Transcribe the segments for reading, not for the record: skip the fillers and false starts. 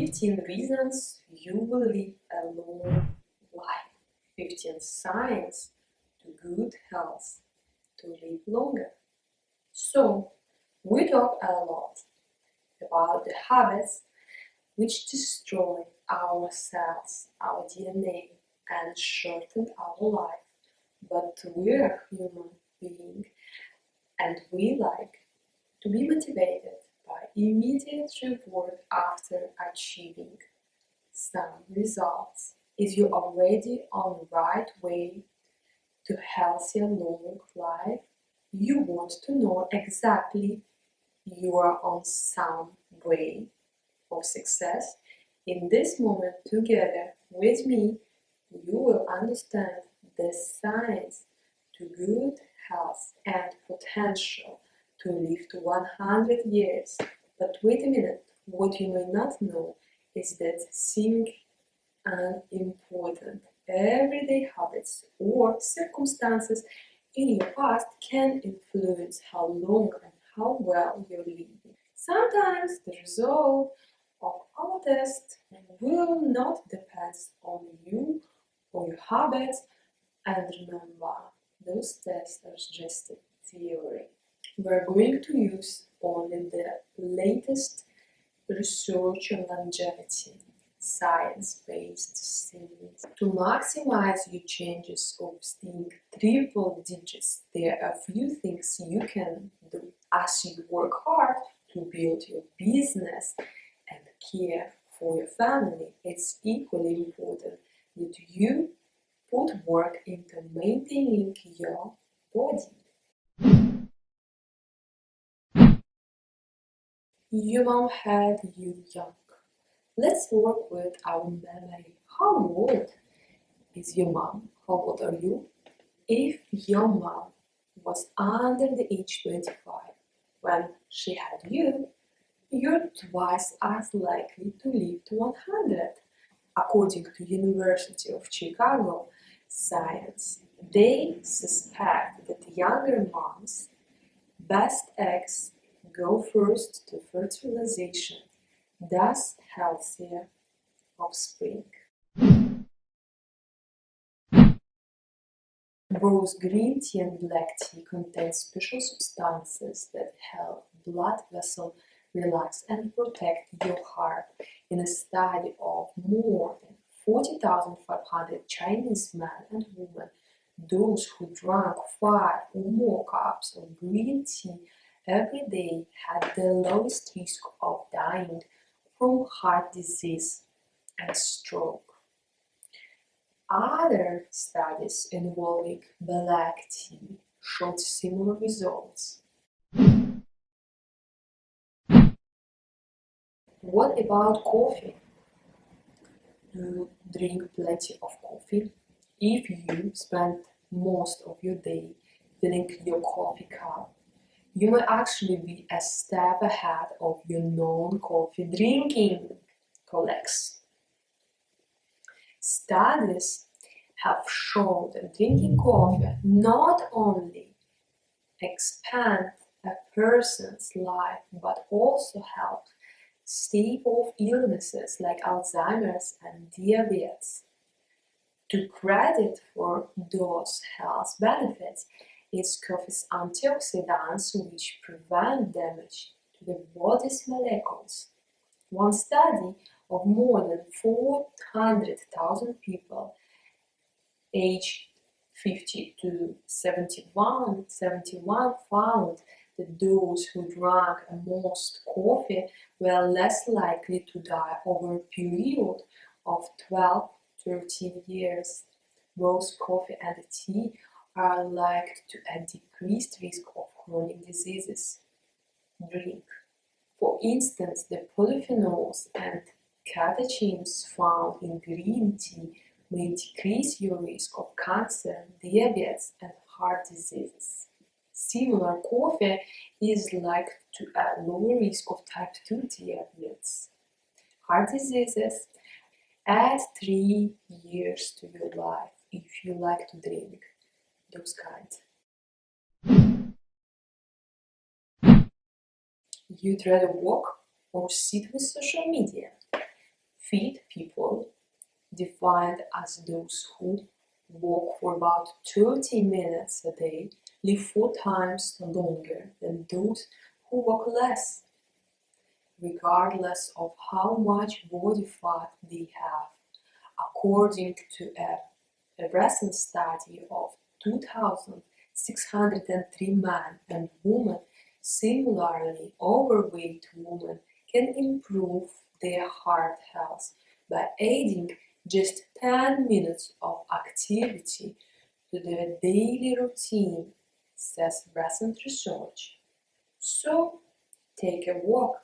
15 reasons you will live a long life. 15 signs to good health to live longer. So, we talk a lot about the habits which destroy our cells, our DNA, and shorten our life. But we're human beings and we like to be motivated by immediate reward after achieving some results. Is you already on the right way to healthy long life? You want to know exactly you are on some way of success. In this moment together with me, you will understand the signs to good health and potential to live to 100 years. But wait a minute, what you may not know is that seeming unimportant everyday habits or circumstances in your past can influence how long and how well you're living. Sometimes the result of our test will not depend on you or your habits, and remember, those tests are just a theory. We're going to use only the latest research on longevity, science-based studies. To maximize your chances of staying triple digits, there are a few things you can do as you work hard to build your business and care for your family. It's equally important that you put work into maintaining your body. Your mom had you young. Let's work with our memory. How old is your mom? How old are you? If your mom was under the age 25 when she had you, you're twice as likely to live to 100. According to University of Chicago Science, they suspect that younger moms' best eggs go first to fertilization, thus healthier offspring. Both green tea and black tea contain special substances that help blood vessels relax and protect your heart. In a study of more than 40,500 Chinese men and women, those who drank 5 or more cups of green tea every day had the lowest risk of dying from heart disease and stroke. Other studies involving black tea showed similar results. What about coffee? Do you drink plenty of coffee? If you spend most of your day filling your coffee cup, you may actually be a step ahead of your non-coffee drinking colleagues. Studies have shown that drinking coffee not only expand a person's life but also help stave off illnesses like Alzheimer's and diabetes. To credit for those health benefits is coffee's antioxidants, which prevent damage to the body's molecules. One study of more than 400,000 people aged 50 to 71 found that those who drank most coffee were less likely to die over a period of 12-13 years. Both coffee and tea are linked to a decreased risk of chronic diseases. Drink. For instance, the polyphenols and catechins found in green tea may decrease your risk of cancer, diabetes, and heart diseases. Similar, coffee is linked to a lower risk of type 2 diabetes, heart diseases. Add 3 years to your life if you like to drink those kinds. You'd rather walk or sit with social media? Fit people, defined as those who walk for about 30 minutes a day, live 4 times longer than those who walk less, regardless of how much body fat they have. According to a recent study of 2,603 men and women, similarly overweight women can improve their heart health by adding just 10 minutes of activity to their daily routine, says recent research. So, take a walk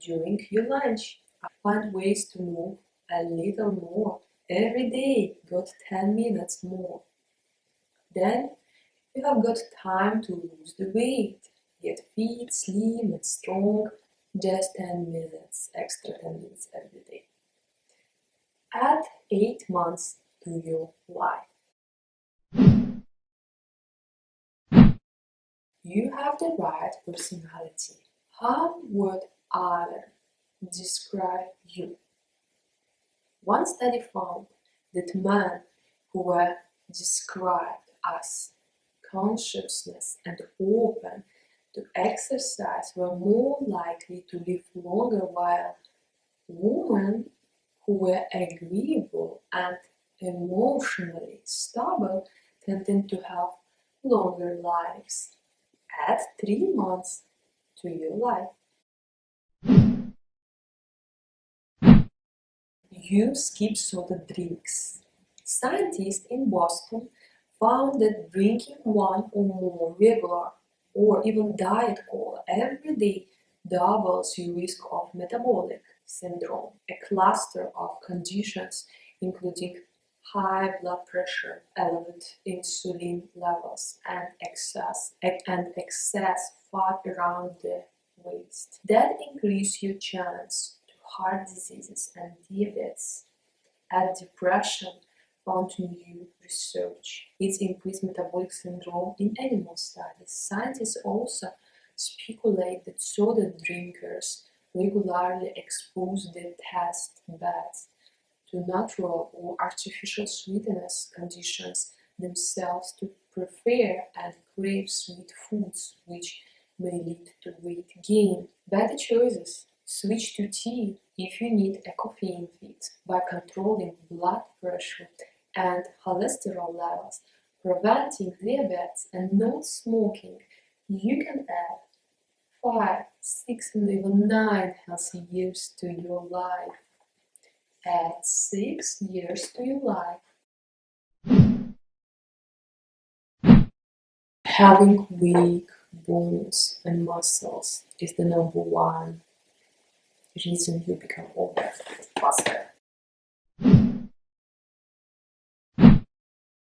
during your lunch. Find ways to move a little more every day. Got 10 minutes more. Then you have got time to lose the weight. Get fit, slim and strong. Just 10 minutes, extra 10 minutes every day. Add 8 months to your life. You have the right personality. How would others describe you? One study found that men who were described as conscious and open to exercise were more likely to live longer, while women who were agreeable and emotionally stable tended to have longer lives. Add 3 months to your life. You skip soda drinks. Scientists in Boston found that drinking one or more regular or even diet cola every day doubles your risk of metabolic syndrome, a cluster of conditions including high blood pressure, elevated insulin levels, and excess fat around the waist that increase your chance to heart diseases and diabetes. Add depression found in new research. It's increased metabolic syndrome in animal studies. Scientists also speculate that soda drinkers regularly expose their test buds to natural or artificial sweetness conditions themselves to prefer and crave sweet foods, which may lead to weight gain. Better choices. Switch to tea if you need a caffeine fix by controlling blood pressure and cholesterol levels, preventing diabetes, and not smoking. You can add 5, 6, and even 9 healthy years to your life. Add 6 years to your life. Having weak bones and muscles is the number one reason you become older faster.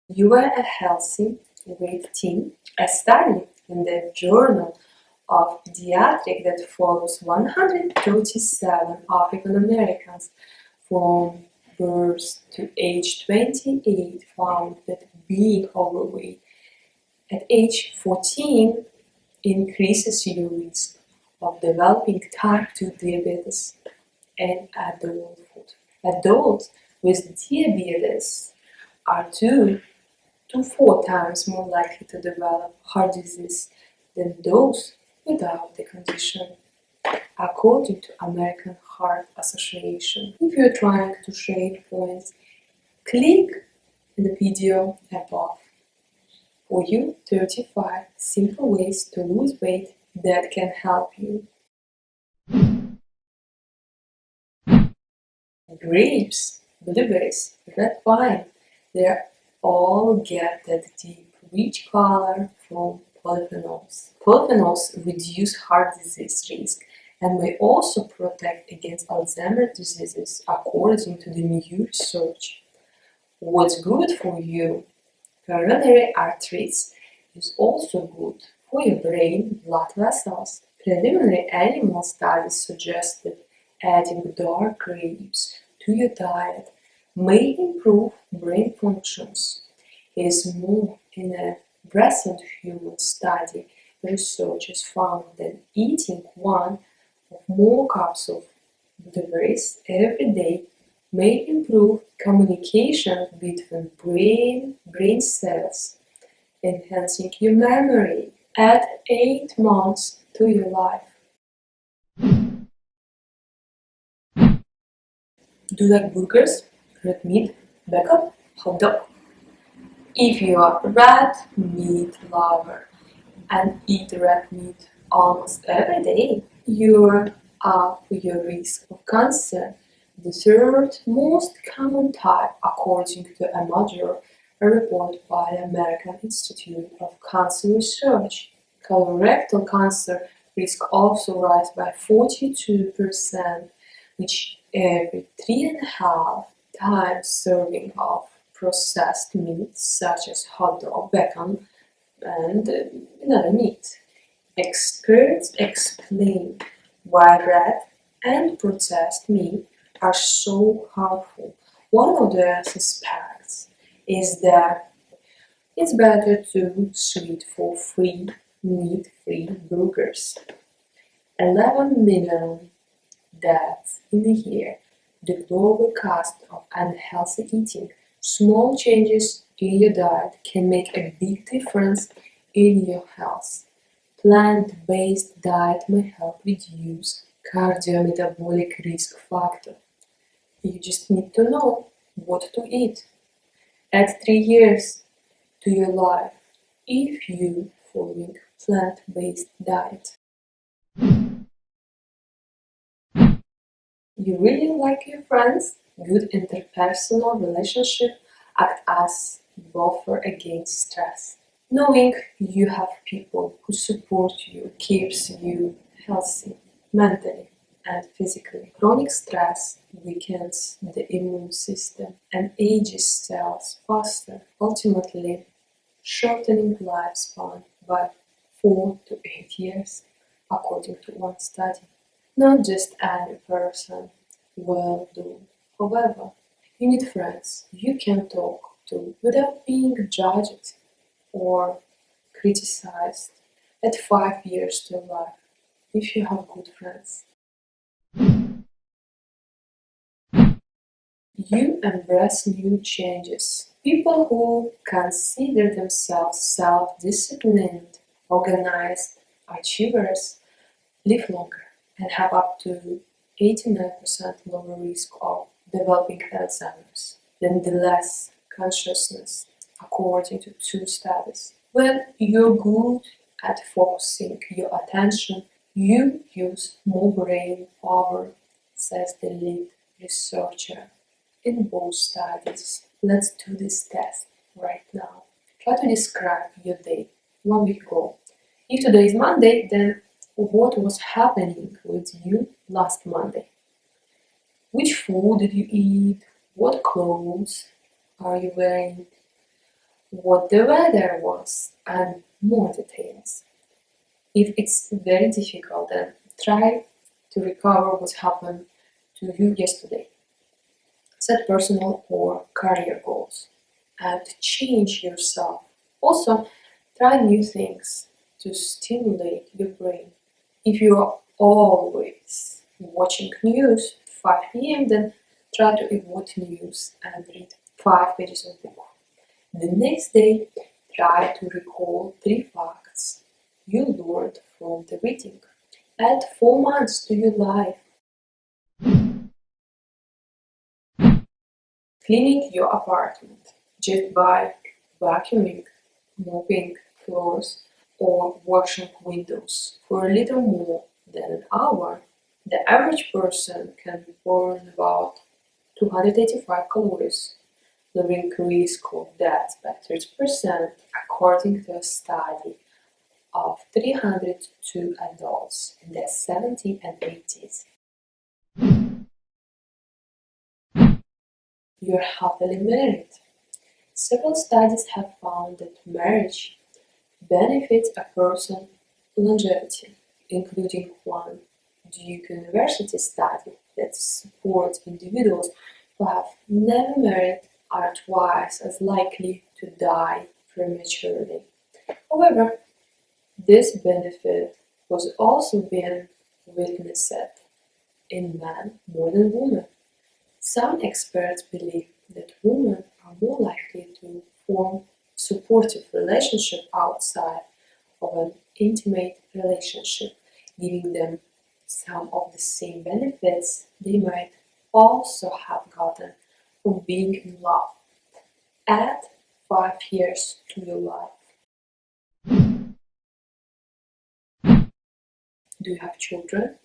You are a healthy, weight teen. A study in the Journal of Pediatrics that follows 137 African Americans from birth to age 28 found that being overweight at age 14 increases your risk of developing type 2 diabetes in adulthood. Adults with diabetes are 2 to 4 times more likely to develop heart disease than those without the condition, according to American Heart Association. If you're trying to shave points, click the video above. For you, 35 simple ways to lose weight that can help you. Grapes, blueberries, red wine, they all get that deep, rich color from polyphenols. Polyphenols reduce heart disease risk and may also protect against Alzheimer's diseases, according to the new research. What's good for you? Coronary arteries is also good for your brain blood vessels. Preliminary animal studies suggest that adding dark grapes to your diet may improve brain functions. Is more in a recent human study, researchers found that eating one or more cups of Blueberries every day may improve communication between brain cells, enhancing your memory. Add 8 months to your life. Do you like burgers, red meat, bacon, hot dog? If you are a red meat lover and eat red meat almost every day, you're up your risk of cancer, the third most common type, according to a major report by the American Institute of Cancer Research. Colorectal cancer risk also rise by 42%, which every 3.5 times serving of processed meats such as hot dog, bacon, and another meat. Experts explain why red and processed meat are so harmful. One of the suspects is that it's better to switch for free meat-free burgers. 11 million deaths in a year, the global cost of unhealthy eating. Small changes in your diet can make a big difference in your health. Plant-based diet may help reduce cardiometabolic risk factor. You just need to know what to eat. Add 3 years to your life if you following plant-based diet. You really like your friends? Good interpersonal relationship act as buffer against stress. Knowing you have people who support you keeps you healthy mentally and physically. Chronic stress weakens the immune system and ages cells faster, ultimately shortening lifespan by 4 to 8 years, according to one study. Not just any person will do. However, you need friends you can talk to without being judged or criticized. At 5 years to life, if you have good friends. You embrace new changes. People who consider themselves self-disciplined, organized achievers live longer and have up to 89% lower risk of developing Alzheimer's than the less consciousness, according to 2 studies. When you're good at focusing your attention, you use more brain power, says the lead researcher in both studies. Let's do this test right now. Try to describe your day 1 week ago. If today is Monday, then what was happening with you last Monday? Which food did you eat? What clothes are you wearing? What the weather was? And more details. If it's very difficult, then try to recover what happened to you yesterday. Set personal or career goals and change yourself. Also, try new things to stimulate your brain. If you are always watching news at 5 p.m., then try to avoid news and read 5 pages of book. The next day, try to recall 3 facts you learned from the reading. Add 4 months to your life. Cleaning your apartment just by vacuuming, mopping floors, or washing windows for a little more than an hour. The average person can burn about 285 calories, lowering risk of death by 30%, according to a study of 302 adults in their 70s and 80s. You're happily married. Several studies have found that marriage benefits a person's longevity, including one Duke University study that supports individuals who have never married are twice as likely to die prematurely. However, this benefit was also being witnessed in men more than women. Some experts believe that women are more likely to form supportive relationship outside of an intimate relationship, giving them some of the same benefits they might also have gotten from being in love. Add 5 years to your life. Do you have children?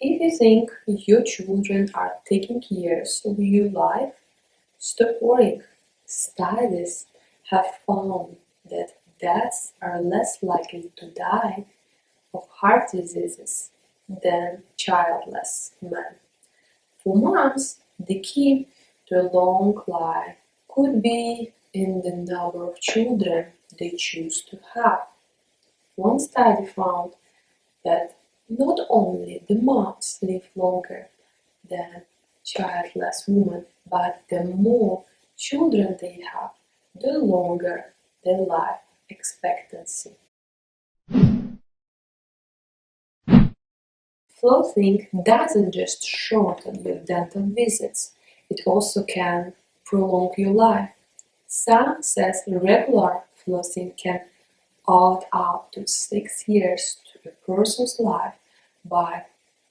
If you think your children are taking years of your life, stop worrying. Studies have found that dads are less likely to die of heart diseases than childless men. For moms, the key to a long life could be in the number of children they choose to have. One study found that not only the moms live longer than childless women, but the more children they have, the longer their life expectancy. Flossing doesn't just shorten your dental visits, it also can prolong your life. Some says regular flossing can add up to 6 years to a person's life. By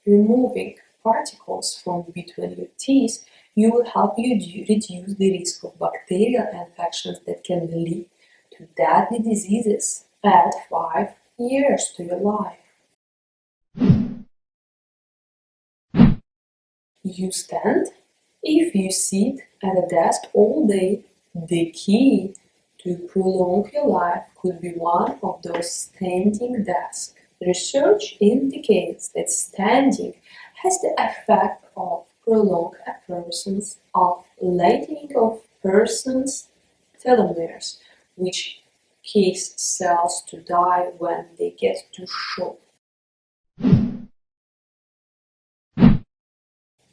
removing particles from between your teeth, you will help you reduce the risk of bacterial infections that can lead to deadly diseases. Add 5 years to your life. You stand. If you sit at a desk all day, the key to prolong your life could be one of those standing desks. Research indicates that standing has the effect of prolonging a person's of lightening of person's telomeres, which cause cells to die when they get too short.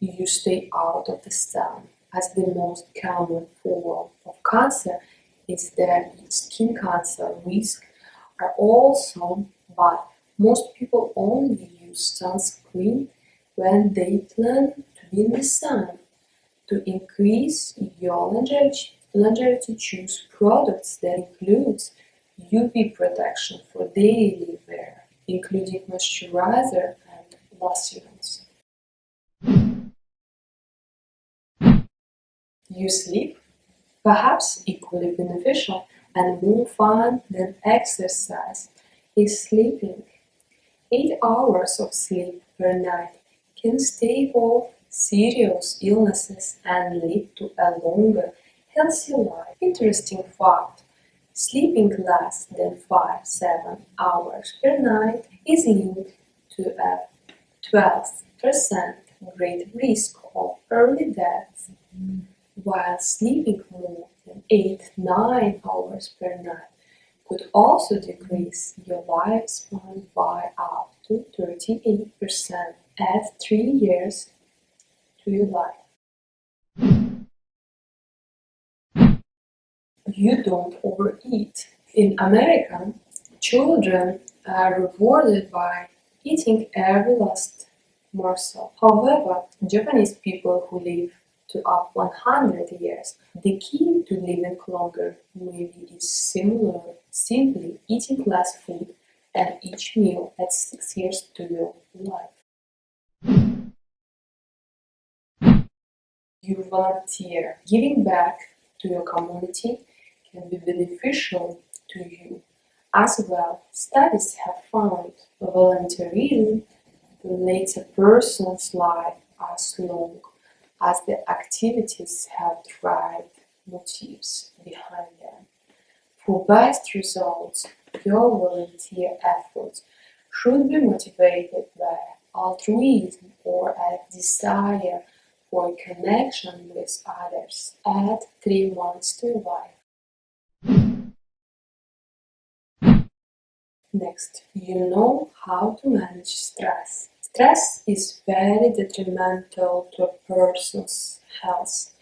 You stay out of the sun, as the most common form of cancer is that skin cancer risks are also, but most people only use sunscreen when they plan to be in the sun. To increase your longevity, choose products that include UV protection for daily wear, including moisturizer and lotions. You sleep, perhaps equally beneficial and more fun than exercise, is sleeping. 8 hours of sleep per night can stave off serious illnesses and lead to a longer, healthier life. Interesting fact: sleeping less than 5-7 hours per night is linked to a 12% greater risk of early death, while sleeping more than 8-9 hours per night could also decrease your lifespan by up to 38%. Add 3 years to your life. You don't overeat. In America, children are rewarded by eating every last morsel. However, Japanese people who live to up 100 years, the key to living longer maybe is simply eating less food and each meal adds 6 years to your life. You volunteer. Giving back to your community can be beneficial to you as well. Studies have found volunteerism relates a person's life as long as the activities have the right motives behind them. For best results, your volunteer efforts should be motivated by altruism or a desire for connection with others. Add 3 months to your life. Next, you know how to manage stress. Stress is very detrimental to a person's health.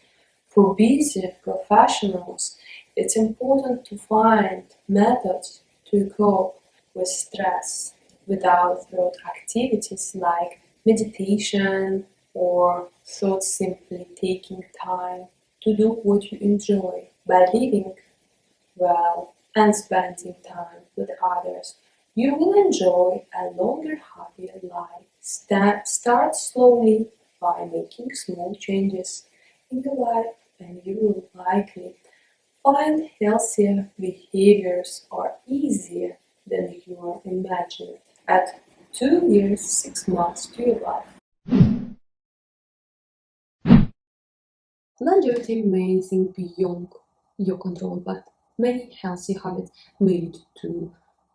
For busy professionals, it's important to find methods to cope with stress without rote activities like meditation, or thoughts simply taking time to do what you enjoy by living well and spending time with others, you will enjoy a longer, happier life. Start slowly by making small changes in your life, and you will likely find healthier behaviors are easier than you imagined. Add 2 years, 6 months to your life. Longevity may seem beyond your control, but many healthy habits may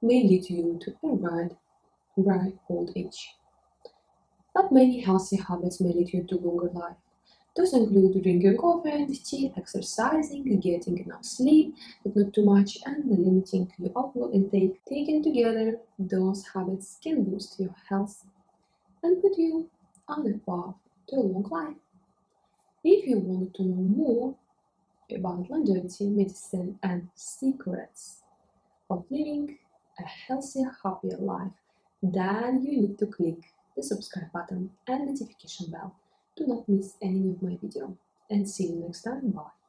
lead you to a ripe old age. But many healthy habits may lead you to longer life. Those include drinking coffee and tea, exercising, getting enough sleep, but not too much, and limiting your alcohol intake. Taken together, those habits can boost your health and put you on a path to a long life. If you want to know more about longevity, medicine, and secrets of living a healthier, happier life, then you need to click the subscribe button and notification bell. Do not miss any of my video. And see you next time. Bye.